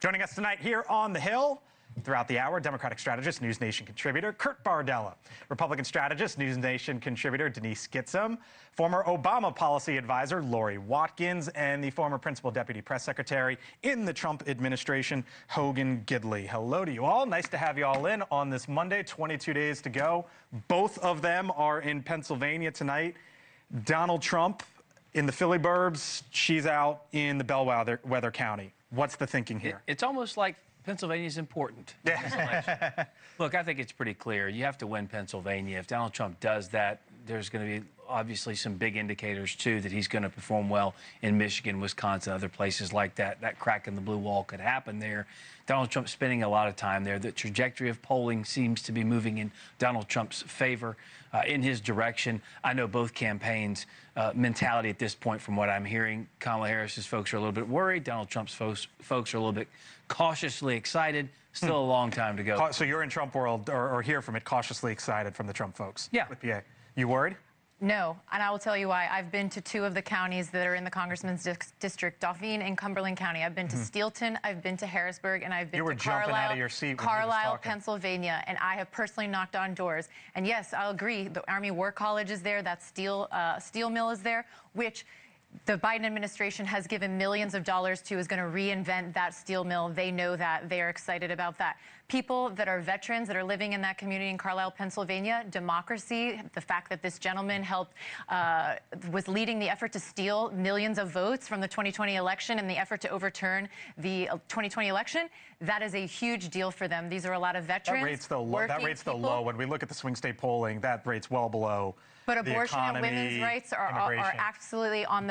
Joining us tonight here on the Hill, throughout the hour, Democratic strategist, News Nation contributor Kurt Bardella, Republican strategist, News Nation contributor Denise Gitsham, former Obama policy advisor Lori Watkins, and the former principal deputy press secretary in the Trump administration, Hogan Gidley. Hello to you all. Nice to have you all in on this Monday, 22 days to go. Both of them are in Pennsylvania tonight. Donald Trump in the Philly burbs, she's out in the Bellwether County. What's the thinking here? It's almost like Pennsylvania is important. Yeah. Look, I think it's pretty clear. You have to win Pennsylvania. If Donald Trump does that, there's going to be obviously some big indicators, too, that he's going to perform well in Michigan, Wisconsin, other places like that. That crack in the blue wall could happen there. Donald Trump's spending a lot of time there. The trajectory of polling seems to be moving in Donald Trump's favor, in his direction. I know both campaigns' mentality at this point, from what I'm hearing, Kamala Harris's folks are a little bit worried. Donald Trump's folks are a little bit cautiously excited. Still a long time to go. So you're in Trump world, or hear from it, cautiously excited from the Trump folks? Yeah. With PA. You worried? No, and I will tell you why. I've been to two of the counties that are in the congressman's district, Dauphin and Cumberland County. I've been to Steelton, I've been to Harrisburg, and I've been to Carlisle, Pennsylvania, and I have personally knocked on doors. And yes, I'll agree, the Army War College is there, that steel mill is there, which the Biden administration has given millions of dollars to, is going to reinvent that steel mill. They know that. They are excited about that. People that are veterans that are living in that community in Carlisle, Pennsylvania, democracy, the fact that this gentleman was leading the effort to steal millions of votes from the 2020 election and the effort to overturn the 2020 election, that is a huge deal for them. These are a lot of veterans. That rate's though low. When we look at the swing state polling, that rate's well below. But abortion and women's rights are absolutely on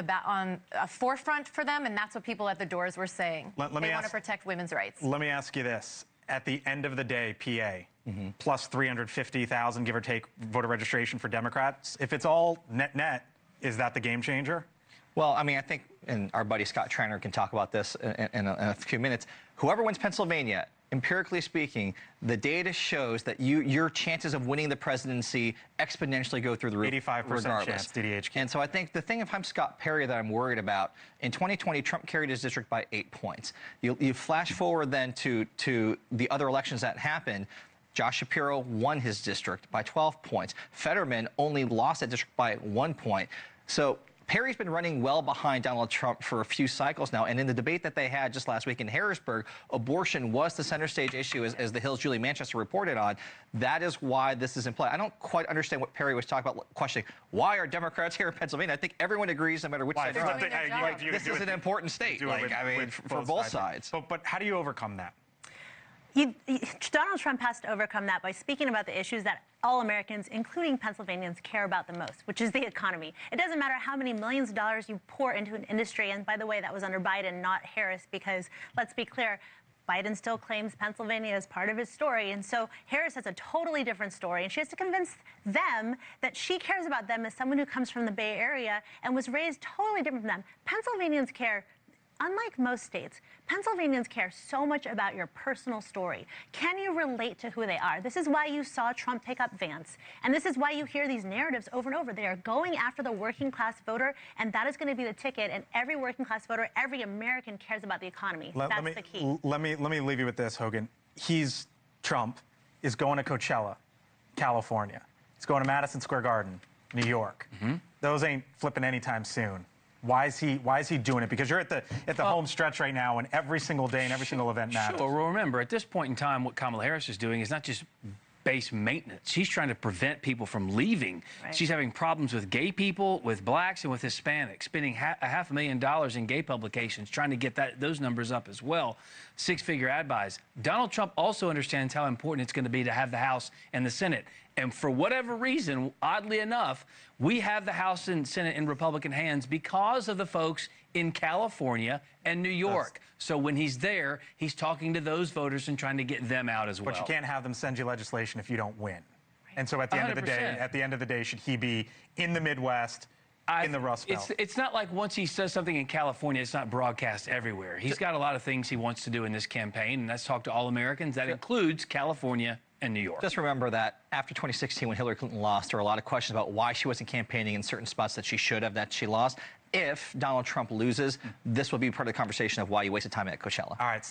a forefront for them, and that's what people at the doors were saying. They want to protect women's rights. Let me ask you this. At the end of the day, PA, plus 350,000, give or take, voter registration for Democrats, if it's all net-net, is that the game changer? Well, I mean, I think, and our buddy Scott Trainer can talk about this in a few minutes, whoever wins Pennsylvania, empirically speaking, the data shows that your chances of winning the presidency exponentially go through the roof. 85% chance, DDHQ. And so I think the thing, if I'm Scott Perry, that I'm worried about, in 2020, Trump carried his district by 8 points. You flash forward then to the other elections that happened. Josh Shapiro won his district by 12 points. Fetterman only lost that district by 1 point. So Perry's been running well behind Donald Trump for a few cycles now, and in the debate that they had just last week in Harrisburg, abortion was the center stage issue, as the Hill's Julie Manchester reported on. That is why this is in play. I don't quite understand what Perry was talking about, questioning why are Democrats here in Pennsylvania. I think everyone agrees, no matter which side they're on. This is an important state, for both sides. But how do you overcome that? Donald Trump has to overcome that by speaking about the issues that all Americans, including Pennsylvanians, care about the most, which is the economy. It doesn't matter how many millions of dollars you pour into an industry, and by the way, that was under Biden, not Harris, because let's be clear, Biden still claims Pennsylvania as part of his story, and so Harris has a totally different story, and she has to convince them that she cares about them as someone who comes from the Bay Area and was raised totally different from them. Pennsylvanians care. Unlike most states, Pennsylvanians care so much about your personal story. Can you relate to who they are? This is why you saw Trump take up Vance. And this is why you hear these narratives over and over. They are going after the working class voter, and that is going to be the ticket. And every working class voter, every American cares about the economy. That's the key. Let me leave you with this, Hogan. Trump is going to Coachella, California. He's going to Madison Square Garden, New York. Those ain't flipping anytime soon. Why is he doing it? Because you're at the home stretch right now, and every single day and every single event matters. Sure. Well, remember, at this point in time, what Kamala Harris is doing is not just base maintenance. She's trying to prevent people from leaving. Right. She's having problems with gay people, with blacks, and with Hispanics, spending $500,000 in gay publications, trying to get those numbers up as well. Six-figure ad buys. Donald Trump also understands how important it's going to be to have the House and the Senate. And for whatever reason, oddly enough, we have the House and Senate in Republican hands because of the folks in California and New York. So when he's there, he's talking to those voters and trying to get them out as well. But you can't have them send you legislation if you don't win. And so at the end of the day, should he be in the Midwest, in the Rust Belt? It's not like once he says something in California, it's not broadcast everywhere. He's got a lot of things he wants to do in this campaign, and that's talk to all Americans. That includes California and New York. Just remember that after 2016, when Hillary Clinton lost, there were a lot of questions about why she wasn't campaigning in certain spots that she should have, that she lost. If Donald Trump loses, this will be part of the conversation of why you wasted time at Coachella. All right. So